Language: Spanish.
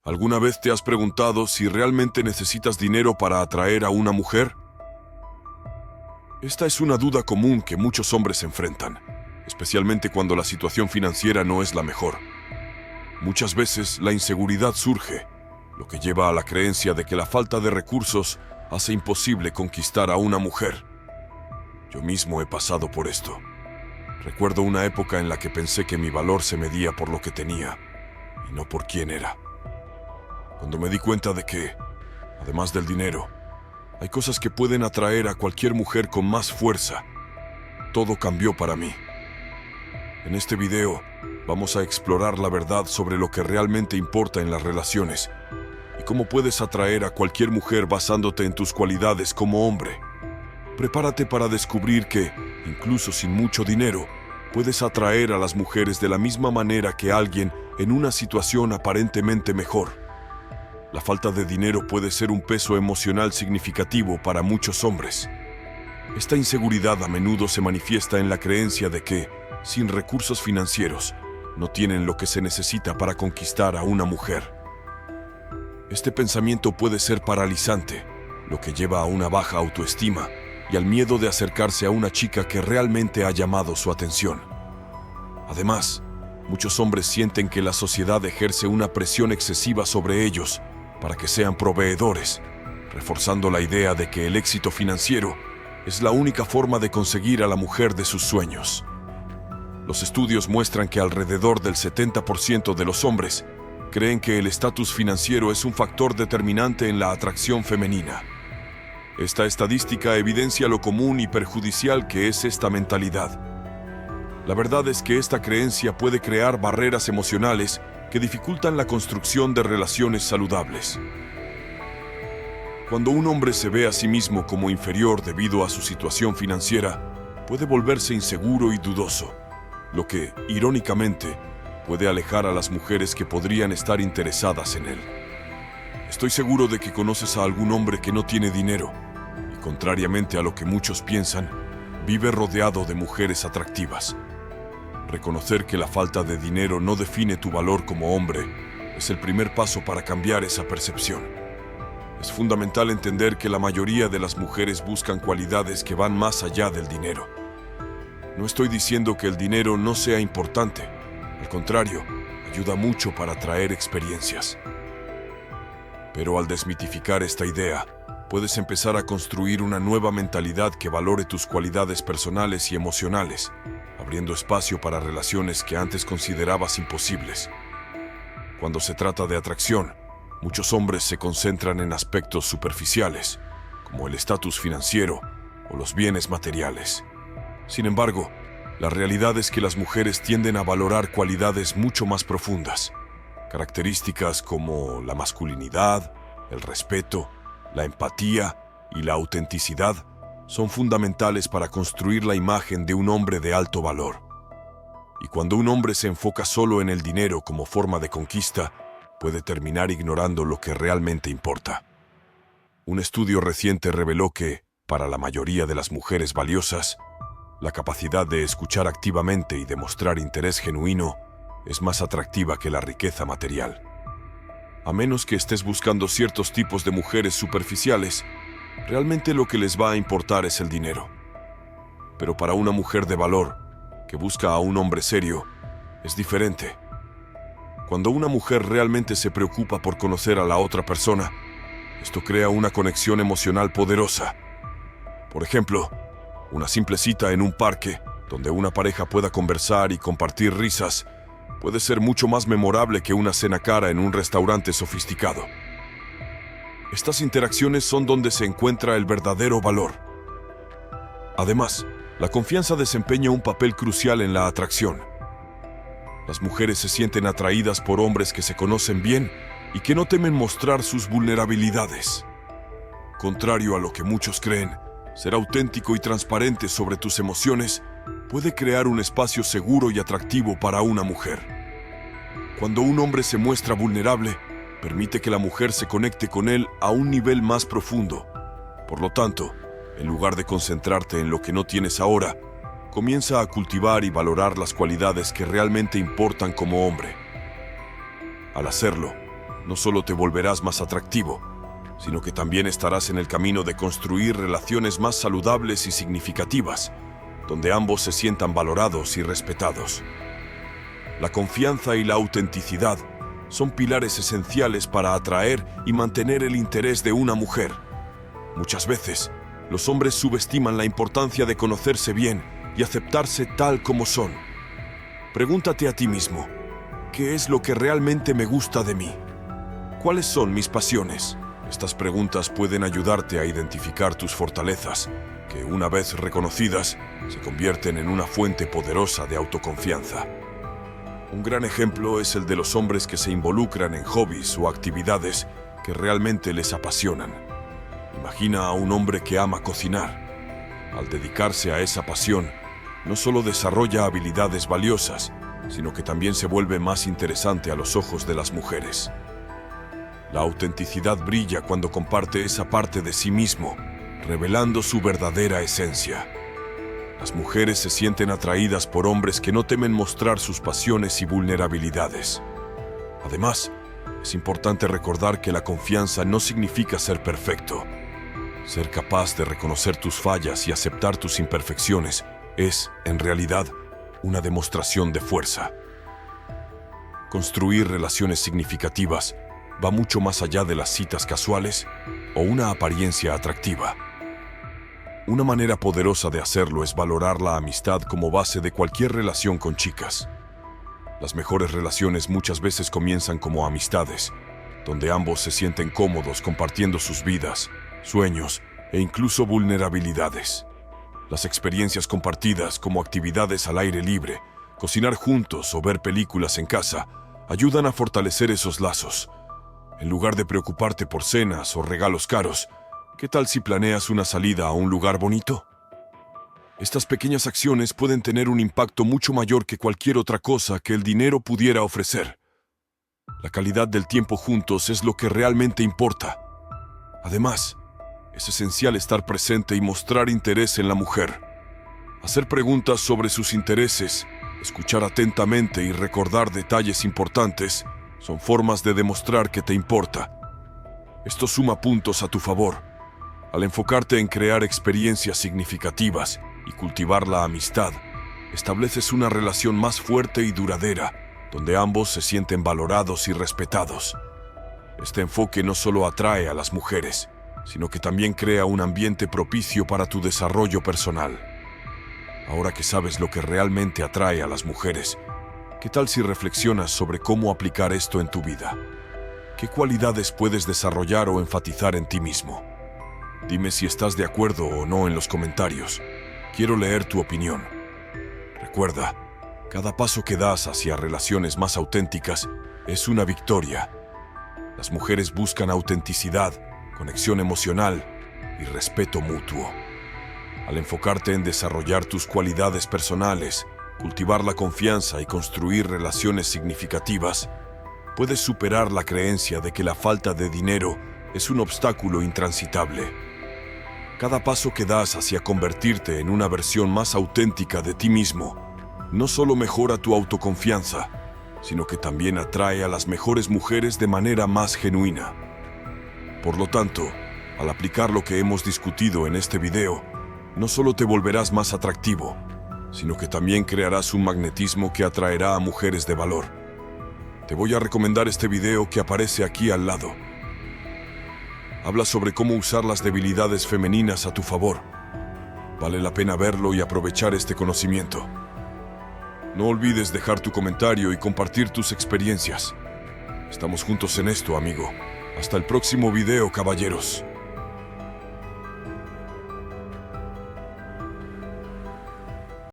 ¿Alguna vez te has preguntado si realmente necesitas dinero para atraer a una mujer? Esta es una duda común que muchos hombres enfrentan, especialmente cuando la situación financiera no es la mejor. Muchas veces la inseguridad surge, lo que lleva a la creencia de que la falta de recursos hace imposible conquistar a una mujer. Yo mismo he pasado por esto. Recuerdo una época en la que pensé que mi valor se medía por lo que tenía y no por quién era. Cuando me di cuenta de que, además del dinero, hay cosas que pueden atraer a cualquier mujer con más fuerza, todo cambió para mí. En este video vamos a explorar la verdad sobre lo que realmente importa en las relaciones y cómo puedes atraer a cualquier mujer basándote en tus cualidades como hombre. Prepárate para descubrir que, incluso sin mucho dinero, puedes atraer a las mujeres de la misma manera que alguien en una situación aparentemente mejor. La falta de dinero puede ser un peso emocional significativo para muchos hombres. Esta inseguridad a menudo se manifiesta en la creencia de que, sin recursos financieros, no tienen lo que se necesita para conquistar a una mujer. Este pensamiento puede ser paralizante, lo que lleva a una baja autoestima y al miedo de acercarse a una chica que realmente ha llamado su atención. Además, muchos hombres sienten que la sociedad ejerce una presión excesiva sobre ellos para que sean proveedores, reforzando la idea de que el éxito financiero es la única forma de conseguir a la mujer de sus sueños. Los estudios muestran que alrededor del 70% de los hombres creen que el estatus financiero es un factor determinante en la atracción femenina. Esta estadística evidencia lo común y perjudicial que es esta mentalidad. La verdad es que esta creencia puede crear barreras emocionales que dificultan la construcción de relaciones saludables. Cuando un hombre se ve a sí mismo como inferior debido a su situación financiera, puede volverse inseguro y dudoso, lo que, irónicamente, puede alejar a las mujeres que podrían estar interesadas en él. Estoy seguro de que conoces a algún hombre que no tiene dinero y, contrariamente a lo que muchos piensan, vive rodeado de mujeres atractivas. Reconocer que la falta de dinero no define tu valor como hombre es el primer paso para cambiar esa percepción. Es fundamental entender que la mayoría de las mujeres buscan cualidades que van más allá del dinero. No estoy diciendo que el dinero no sea importante, al contrario, ayuda mucho para atraer experiencias. Pero al desmitificar esta idea, puedes empezar a construir una nueva mentalidad que valore tus cualidades personales y emocionales, abriendo espacio para relaciones que antes considerabas imposibles. Cuando se trata de atracción, muchos hombres se concentran en aspectos superficiales, como el estatus financiero o los bienes materiales. Sin embargo, la realidad es que las mujeres tienden a valorar cualidades mucho más profundas. Características como la masculinidad, el respeto, la empatía y la autenticidad son fundamentales para construir la imagen de un hombre de alto valor. Y cuando un hombre se enfoca solo en el dinero como forma de conquista, puede terminar ignorando lo que realmente importa. Un estudio reciente reveló que, para la mayoría de las mujeres valiosas, la capacidad de escuchar activamente y demostrar interés genuino es más atractiva que la riqueza material. A menos que estés buscando ciertos tipos de mujeres superficiales, realmente lo que les va a importar es el dinero. Pero para una mujer de valor, que busca a un hombre serio, es diferente. Cuando una mujer realmente se preocupa por conocer a la otra persona, esto crea una conexión emocional poderosa. Por ejemplo, una simple cita en un parque, donde una pareja pueda conversar y compartir risas, puede ser mucho más memorable que una cena cara en un restaurante sofisticado. Estas interacciones son donde se encuentra el verdadero valor. Además, la confianza desempeña un papel crucial en la atracción. Las mujeres se sienten atraídas por hombres que se conocen bien y que no temen mostrar sus vulnerabilidades. Contrario a lo que muchos creen, ser auténtico y transparente sobre tus emociones puede crear un espacio seguro y atractivo para una mujer. Cuando un hombre se muestra vulnerable, permite que la mujer se conecte con él a un nivel más profundo. Por lo tanto, en lugar de concentrarte en lo que no tienes ahora, comienza a cultivar y valorar las cualidades que realmente importan como hombre. Al hacerlo, no solo te volverás más atractivo, sino que también estarás en el camino de construir relaciones más saludables y significativas, donde ambos se sientan valorados y respetados. La confianza y la autenticidad son pilares esenciales para atraer y mantener el interés de una mujer. Muchas veces, los hombres subestiman la importancia de conocerse bien y aceptarse tal como son. Pregúntate a ti mismo, ¿qué es lo que realmente me gusta de mí? ¿Cuáles son mis pasiones? Estas preguntas pueden ayudarte a identificar tus fortalezas, que una vez reconocidas, se convierten en una fuente poderosa de autoconfianza. Un gran ejemplo es el de los hombres que se involucran en hobbies o actividades que realmente les apasionan. Imagina a un hombre que ama cocinar. Al dedicarse a esa pasión, no solo desarrolla habilidades valiosas, sino que también se vuelve más interesante a los ojos de las mujeres. La autenticidad brilla cuando comparte esa parte de sí mismo, revelando su verdadera esencia. Las mujeres se sienten atraídas por hombres que no temen mostrar sus pasiones y vulnerabilidades. Además, es importante recordar que la confianza no significa ser perfecto. Ser capaz de reconocer tus fallas y aceptar tus imperfecciones es, en realidad, una demostración de fuerza. Construir relaciones significativas va mucho más allá de las citas casuales o una apariencia atractiva. Una manera poderosa de hacerlo es valorar la amistad como base de cualquier relación con chicas. Las mejores relaciones muchas veces comienzan como amistades, donde ambos se sienten cómodos compartiendo sus vidas, sueños e incluso vulnerabilidades. Las experiencias compartidas, como actividades al aire libre, cocinar juntos o ver películas en casa, ayudan a fortalecer esos lazos. En lugar de preocuparte por cenas o regalos caros, ¿qué tal si planeas una salida a un lugar bonito? Estas pequeñas acciones pueden tener un impacto mucho mayor que cualquier otra cosa que el dinero pudiera ofrecer. La calidad del tiempo juntos es lo que realmente importa. Además, es esencial estar presente y mostrar interés en la mujer. Hacer preguntas sobre sus intereses, escuchar atentamente y recordar detalles importantes son formas de demostrar que te importa. Esto suma puntos a tu favor. Al enfocarte en crear experiencias significativas y cultivar la amistad, estableces una relación más fuerte y duradera, donde ambos se sienten valorados y respetados. Este enfoque no solo atrae a las mujeres, sino que también crea un ambiente propicio para tu desarrollo personal. Ahora que sabes lo que realmente atrae a las mujeres, ¿qué tal si reflexionas sobre cómo aplicar esto en tu vida? ¿Qué cualidades puedes desarrollar o enfatizar en ti mismo? Dime si estás de acuerdo o no en los comentarios. Quiero leer tu opinión. Recuerda, cada paso que das hacia relaciones más auténticas es una victoria. Las mujeres buscan autenticidad, conexión emocional y respeto mutuo. Al enfocarte en desarrollar tus cualidades personales, cultivar la confianza y construir relaciones significativas, puedes superar la creencia de que la falta de dinero es un obstáculo intransitable. Cada paso que das hacia convertirte en una versión más auténtica de ti mismo no solo mejora tu autoconfianza, sino que también atrae a las mejores mujeres de manera más genuina. Por lo tanto, al aplicar lo que hemos discutido en este video, no solo te volverás más atractivo, sino que también crearás un magnetismo que atraerá a mujeres de valor. Te voy a recomendar este video que aparece aquí al lado. Habla sobre cómo usar las debilidades femeninas a tu favor. Vale la pena verlo y aprovechar este conocimiento. No olvides dejar tu comentario y compartir tus experiencias. Estamos juntos en esto, amigo. Hasta el próximo video, caballeros.